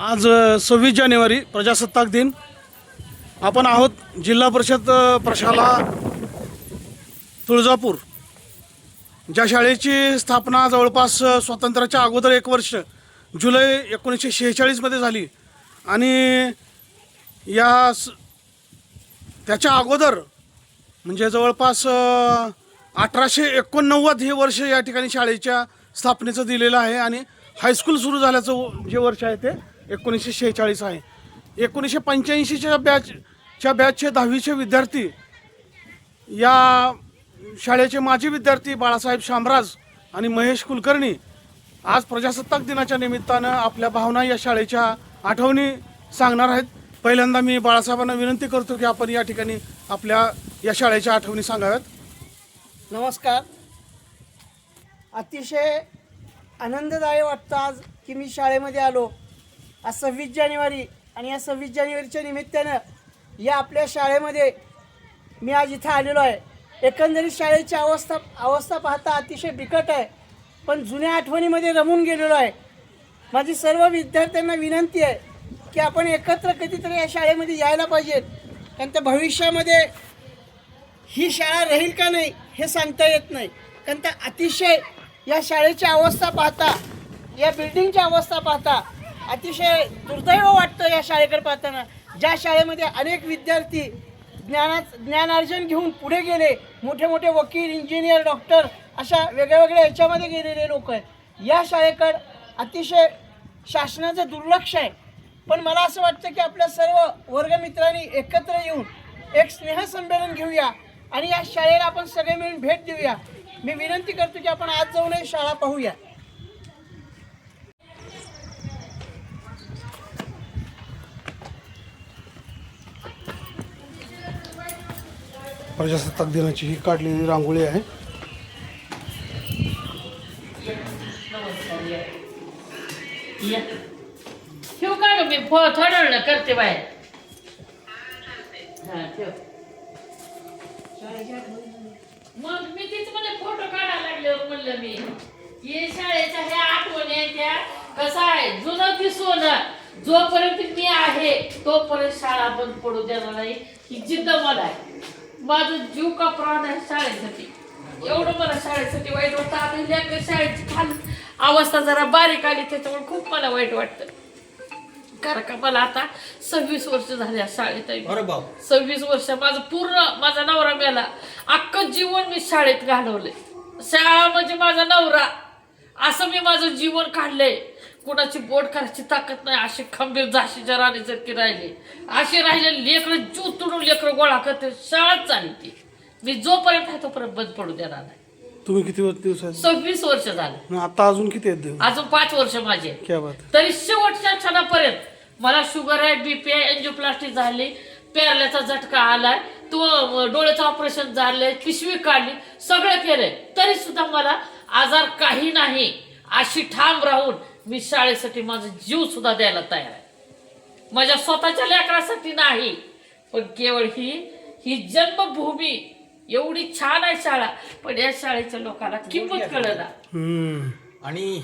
आज 26 जानेवारी प्रजासत्ताक दिन. आपण आहोत जिल्हा परिषद प्रशाला तुळजापूर, ज्या शाळेची स्थापना जवळपास स्वातंत्र्याच्या अगोदर 1 वर्ष जुलै 1946 मध्ये झाली आणि त्याच्या अगोदर म्हणजे जवळपास 1889 हे वर्ष या ठिकाणी शाळेच्या स्थापनेचं दिलेलं आहे आणि हायस्कूल सुरू झाल्याचं जे वर्ष आहे ते 1946 आहे. 1985च्या बॅचचे 10वीचे विद्यार्थी, या शाळेचे माजी विद्यार्थी बाळासाहेब शामराज आणि महेश कुलकर्णी आज प्रजासत्ताक दिनाच्या निमित्तानं आपल्या भावना या शाळेच्या आठवणी सांगणार आहेत. पहिल्यांदा मी बाळासाहेबांना विनंती करतो की आपण या ठिकाणी आपल्या या शाळेच्या आठवणी सांगाव्यात. नमस्कार. अतिशय आनंददायी वाटतं आज की मी शाळेमध्ये आलो. आज 26 जानेवारी आणि या 26 जानेवारीच्या निमित्तानं या आपल्या शाळेमध्ये मी आज इथं आलेलो आहे. एकंदरीत शाळेची अवस्था पाहता अतिशय बिकट आहे, पण जुन्या आठवणीमध्ये रमून गेलेलो आहे. माझी सर्व विद्यार्थ्यांना विनंती आहे की आपण एकत्र कधीतरी या शाळेमध्ये यायला पाहिजेत, कारण त्या भविष्यामध्ये ही शाळा राहील का नाही हे सांगता येत नाही. कारण त्या अतिशय या शाळेची अवस्था पाहता, या बिल्डिंगची अवस्था पाहता अतिशय दुर्दैव वाटतं. या शाळेकडे पाहताना ज्या शाळेमध्ये अनेक विद्यार्थी ज्ञानार्जन घेऊन पुढे गेले, मोठे मोठे वकील, इंजिनियर, डॉक्टर अशा वेगळ्या याच्यामध्ये गेलेले लोक आहेत, या शाळेकडे अतिशय शासनाचं दुर्लक्ष आहे. पण मला असं वाटतं की आपल्या सर्व वर्गमित्रांनी एकत्र येऊन एक स्नेहसंमेलन घेऊया आणि या शाळेला आपण सगळे मिळून भेट देऊया. मी विनंती करतो की आपण आज जाऊन ही शाळा पाहूया. प्रजासत्ताक दिनाची ही काढलेली रांगोळी आहे. ठेव का ग, मी थोडं वेळ करते बाहेर. हा ठेव. मग मी तिच मला फोटो काढायला लागल्यावर म्हणलं मी हे शाळेच्या ह्या आठवणी त्या कसं आहे जुनं ती सोनं. जोपर्यंत मी आहे तोपर्यंत शाळा बंद पडू देणार नाही ही जिद्द मला आहे. माझं जीव का प्राण आहे शाळेसाठी. एवढं मला शाळेसाठी वाईट वाटतं. आता लेकर शाळेची खाली अवस्था जरा बारीक आली त्याच्यामुळे खूप मला वाईट वाटतं. कारण का मला आता 26 वर्ष झाली शाळेत आहे. 26 वर्ष माझा नवरा मेला, अख्खं जीवन मी शाळेत घालवलंय. शाळा म्हणजे माझा नवरा असं मी माझं जीवन काढलंय. कुणाची बोट करायची ताकद नाही, अशी खंबीर झाशीच्या राणीसारखी राहिले. असे राहिले लेकरं जीव तुडून लेकरं गोळा करते. शाळाच चालते. मी जोपर्यंत आहे तोपर्यंत बंद पडू देणार नाही. तुम्ही किती दिवस आहे? 26 वर्ष झालं. आता अजून किती आहेत दिवस? अजून 5 वर्ष माझे. क्या बात. तरी शेवटच्या क्षणापर्यंत मला शुगर आहे, बीपी आहे, एंजिओप्लास्टी झाली, पेरल्याचा झटका आलाय, तो डोळ्याचं ऑपरेशन झालंय, पिशवी काढली, सगळं केलंय, तरी सुद्धा मला आजार काही नाही. अशी ठाम राहून मी शाळेसाठी माझा जीव सुद्धा द्यायला तयार आहे. माझ्या स्वतःच्या लेकरासाठी नाही, पण केवळ ही जन्मभूमी एवढी छान आहे शाळा, पण या शाळेच्या लोकांना किंमत कळना. आणि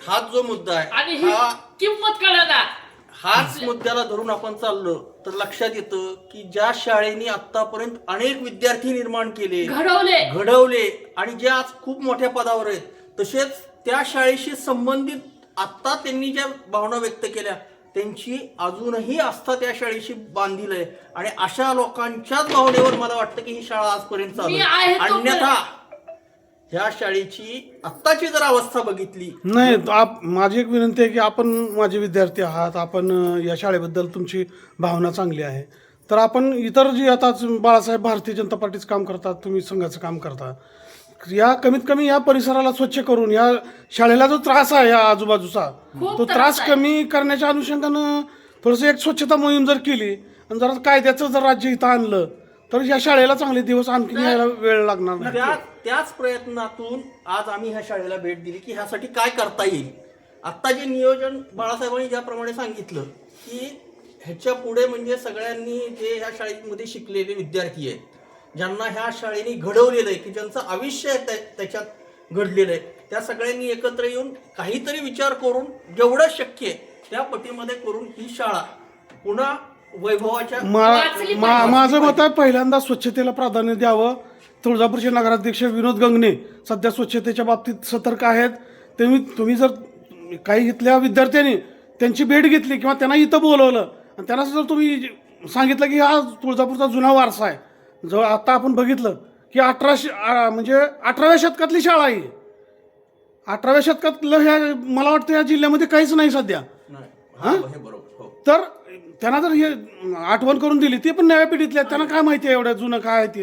हाच जो मुद्दा आहे आणि ही किंमत कळना. हाच मुद्द्याला धरून आपण चाललो तर लक्षात येतं की ज्या शाळेने आतापर्यंत अनेक विद्यार्थी निर्माण केले, घडवले आणि जे आज खूप मोठ्या पदावर आहेत, तसेच त्या शाळेशी संबंधित आता त्यांनी ज्या भावना व्यक्त केल्या त्यांची अजूनही आस्था त्या शाळेशी बांधील आहे. आणि अशा लोकांच्याच भावनेवर मला वाटतं की ही शाळा आजपर्यंत चालू आहे. अन्यथा ह्या शाळेची आत्ताची जर अवस्था बघितली नाही, माझी एक विनंती आहे की आपण माझे विद्यार्थी आहात, आपण या शाळेबद्दल तुमची भावना चांगली आहे, तर आपण इतर जी आता बाळासाहेब भारतीय जनता पार्टीचं काम करतात, तुम्ही संघाचं काम करता, या कमीत कमी या परिसराला स्वच्छ करून या शाळेला जो त्रास आहे या आजूबाजूचा तो त्रास कमी करण्याच्या अनुषंगानं थोडंसं एक स्वच्छता मोहीम जर केली आणि जरा कायद्याचं जर राज्य इथं आणलं तर या शाळेला चांगले दिवस आणखी यायला वेळ लागणार नाही. त्याच प्रयत्नातून आज आम्ही ह्या शाळेला भेट दिली की ह्यासाठी काय करता येईल. आता जे नियोजन बाळासाहेबांनी ज्याप्रमाणे सांगितलं की ह्याच्या पुढे म्हणजे सगळ्यांनी जे ह्या शाळेमध्ये शिकलेले विद्यार्थी आहेत, ज्यांना ह्या शाळेने घडवलेलं आहे, की ज्यांचं आयुष्य त्याच्यात घडलेलं आहे, त्या सगळ्यांनी एकत्र येऊन काहीतरी विचार करून जेवढं शक्य आहे त्या पटीमध्ये करून ही शाळा पुन्हा वैभवाच्या माझं मत आहे पहिल्यांदा स्वच्छतेला प्राधान्य द्यावं. तुळजापूरचे नगराध्यक्ष विनोद गंगणे सध्या स्वच्छतेच्या बाबतीत सतर्क आहेत. तुम्ही जर काही इथल्या विद्यार्थ्यांनी त्यांची भेट घेतली किंवा त्यांना इथं बोलवलं आणि त्यांना जर तुम्ही सांगितलं की हा तुळजापूरचा जुना वारसा आहे, जो आता आपण बघितलं की 18व्या शतकातली शाळा आहे. 18व्या शतकातलं ह्या मला वाटतं या जिल्ह्यामध्ये काहीच नाही सध्या. तर त्यांना जर हे आठवण करून दिली, ती पण नव्या पिढीतल्या, त्यांना काय माहिती आहे एवढं जुनं काय आहे ते.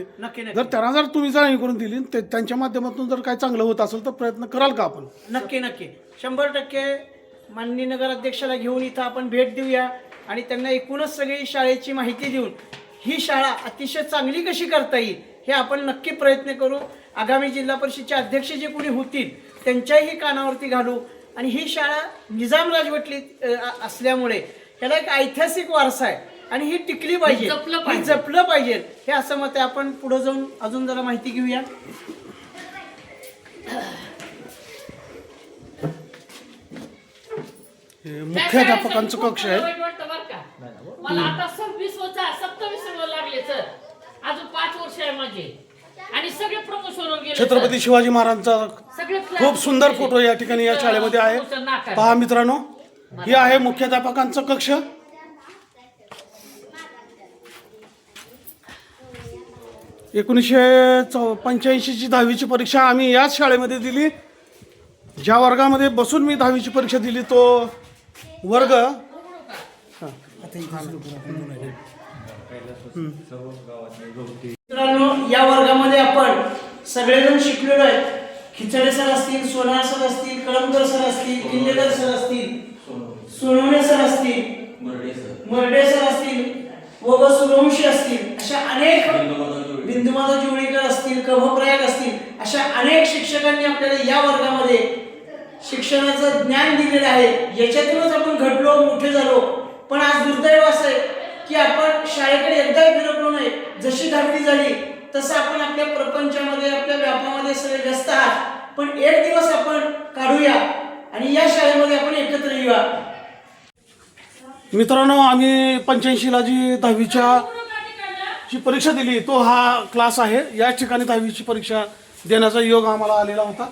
जर त्यांना जर तुम्ही जाणीव करून दिली त्यांच्या माध्यमातून जर काय चांगलं होत असेल तर प्रयत्न कराल का आपण? नक्की 100% माननीय नगराध्यक्षाला घेऊन इथं आपण भेट देऊया आणि त्यांना एकूणच सगळी शाळेची माहिती देऊन ही शाळा अतिशय चांगली कशी करता येईल हे आपण नक्की प्रयत्न करू. आगामी जिल्हा परिषदचे अध्यक्ष जे कोणी होतील त्यांच्याही कानावरती घालू. आणि ही शाळा निजाम राजवटली असल्यामुळे याला एक ऐतिहासिक वारसा आहे आणि ही टिकली पाहिजे, ही जपलं पाहिजे हे असं मत आहे. आपण पुढे जाऊन अजून जरा माहिती घेऊया. मुख्याध्यापकांचं कक्ष आहे. मला आता 27 लागले सर, अजून 5 वर्ष आहे माझे आणि सगळे प्रमोशन गेले. छत्रपती शिवाजी महाराजांचा खूप सुंदर फोटो या ठिकाणी या शाळेमध्ये आहे. पहा मित्रांनो, हे आहे मुख्याध्यापकांचं कक्ष. 1985ची 10वीची परीक्षा आम्ही याच शाळेमध्ये दिली. ज्या वर्गामध्ये बसून मी 10वीची परीक्षा दिली तो वर्ग मित्रांनो, या वर्गामध्ये आपण सगळेजण शिकलेलो आहे. खिचडे सर असतील, सोनार सर असतील, कळमकर सर असतील, किल्लेकर सर असतील, सोनवणे सर असतील, मर्डे सर असतील, व सूर्यवंशी असतील, अशा अनेक बिंदुमाधव जोळीकर असतील, कभप्रयाग असतील, अशा अनेक शिक्षकांनी आपल्याला या वर्गामध्ये शिक्षणाचं ज्ञान दिलेलं आहे. याच्यातूनच आपण घडलो, मोठे झालो. पण आज दुर्दैव असं आहे की आपण शाळेकडे एकदाही फिरकलो नाही. जशी 10वी झाली तसं आपण आपल्या प्रपंचामध्ये, आपल्या व्यापामध्ये सगळे व्यस्त आहात. पण एक दिवस आपण काढूया आणि या शाळेमध्ये आपण एकत्र येऊया. मित्रांनो, आम्ही 85ला जी 10वीच्या ची परीक्षा दिली तो हा क्लास आहे. या ठिकाणी 10वीची परीक्षा देण्याचा योग आम्हाला आलेला होता.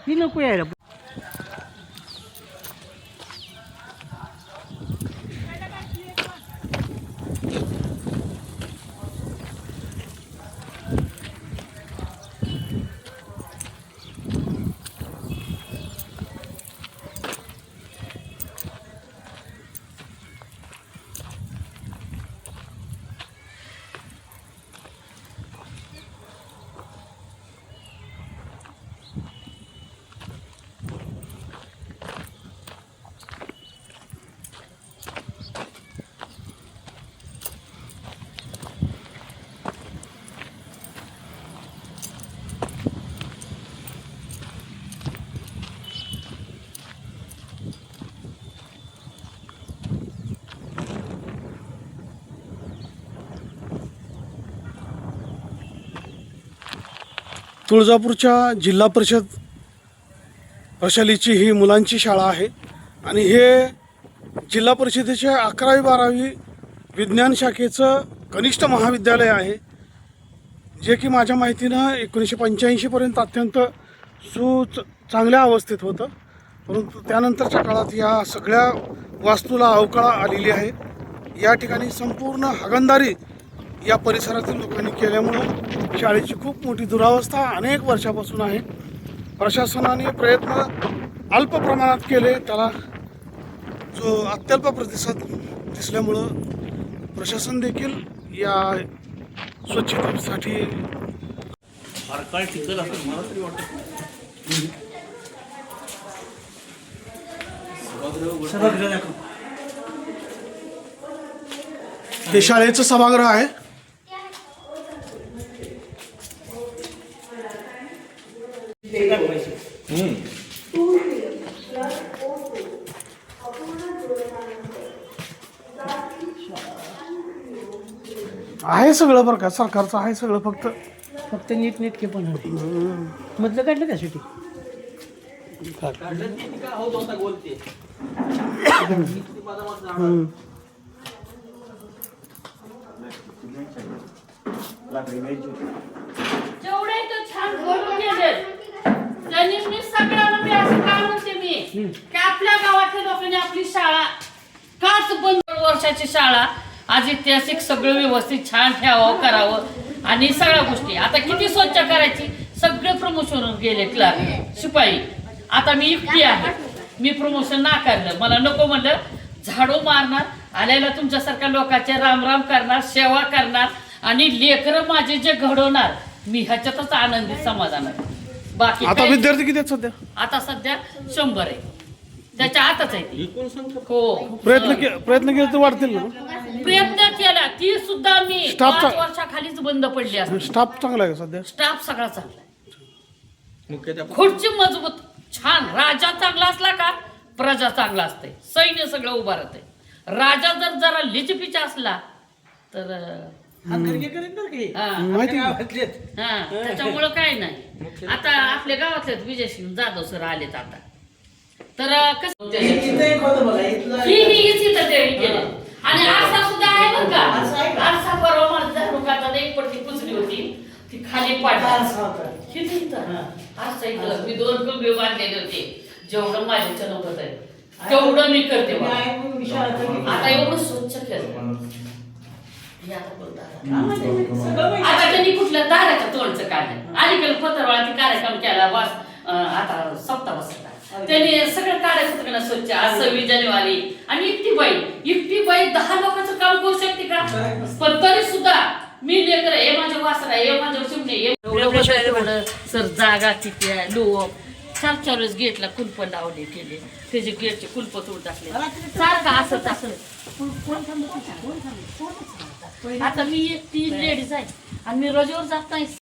ही नको यायला. तुळजापूरच्या जिल्हा परिषद प्रशालेची ही मुलांची शाळा आहे आणि हे जिल्हा परिषदेच्या 11वी-12वी विज्ञान शाखेचं कनिष्ठ महाविद्यालय आहे, जे की माझ्या माहितीनं 1985पर्यंत अत्यंत चांगल्या अवस्थेत होतं. परंतु त्यानंतरच्या काळात या सगळ्या वास्तूला अवकळा आलेली आहे. या ठिकाणी संपूर्ण हागणदारी या परिसरातील लोकांनी केल्यामुळं शाळेची खूप मोठी दुरावस्था अनेक वर्षापासून आहे. प्रशासनाने प्रयत्न अल्प प्रमाणात केले, त्याला जो अत्यल्प प्रतिसाद दिसल्यामुळं प्रशासन देखील या स्वच्छतेसाठी काय टिकल असं मला तरी वाटत. हे शाळेचं सभागृह आहे. आहे सगळं बरं का, सरकारचं आहे सगळं, फक्त नीटनेटके पण मधलं काढलं का सुटी जेवढे तो छान घडून गेले त्यांनी मी सगळ्यांना मी असं काय म्हणते मी की आपल्या गावातल्या लोकांनी आपली शाळा काच बंद वर्षाची शाळा आज ऐतिहासिक सगळं व्यवस्थित छान ठेवावं करावं आणि सगळ्या गोष्टी आता किती स्वच्छ करायची सगळे प्रमोशन गेले क्लार्क शिपाई आता मी एकटी आहे मी प्रमोशन नाकारलं मला नको म्हणलं झाडू मारणार आलेल्या तुमच्यासारख्या लोकांचे रामराम करणार सेवा करणार आणि लेकरं माझे जे घडवणार मी ह्याच्यातच आनंदी समाधान आहे बाकी आता काही- विद्यार्थी किती आहेत सध्या? आता सध्या 100 आहे त्याच्या हातच आहे ती. एकूण संख्या हो प्रयत्न केले तर वाढतील ना. प्रयत्न केला ती सुद्धा मी स्टाफचा- 5 वर्षाखालीच बंद पडली असते स्टाफ चांगला आहे का सध्या? स्टाफ सगळा चांगला आहे. मुख्याध्यापक खुर्ची मजबूत छान राजा चांगला असला का प्रजा चांगला असते सैन्य सगळं उभा राहते राजा जर जरा लिचपिचा असला तर माहिती आहे का? त्याच्यामुळं काय नाही आता आपल्या गावातले विजय सिंग जाधव सर आलेत आता तर कसं ही इथं ते केलं. आणि आरसा सुद्धा आहे बरं का आरसा परवा माझा झाडूकाचा एक पडती पुचली होती ती खाली पाडली किती इथं? आरसा इथं मी 2 कमरे बांधलेले होते जेवढं माझ्याच्या नव्हतं आहे तेवढं मी करते बा. आता एवढं स्वच्छ केलं हे आता बोलतात. आता त्यांनी कुठल्या दाराच्या तोंडचं काढलं अलीकडे पत्रवाळाची कार्यक्रम केला वास आता सप्ताह बसता त्यांनी सगळं काढायचं सगळं स्वच्छ आज 26 जानेवारी आणि एकटी बाई 10 लोकांचं काम करू शकते का पण तरी सुद्धा मी लेकर हे माझ्या वासरा हे माझ्या चिमणे सर जागा किती आहे लो 4 वेळेस गेटला कुलप लावले केले त्याचे गेटचे कुलप तोड टाकले सारखं असं आता मी एकटी लेडीज आहे आणि मी रजेवर जात नाही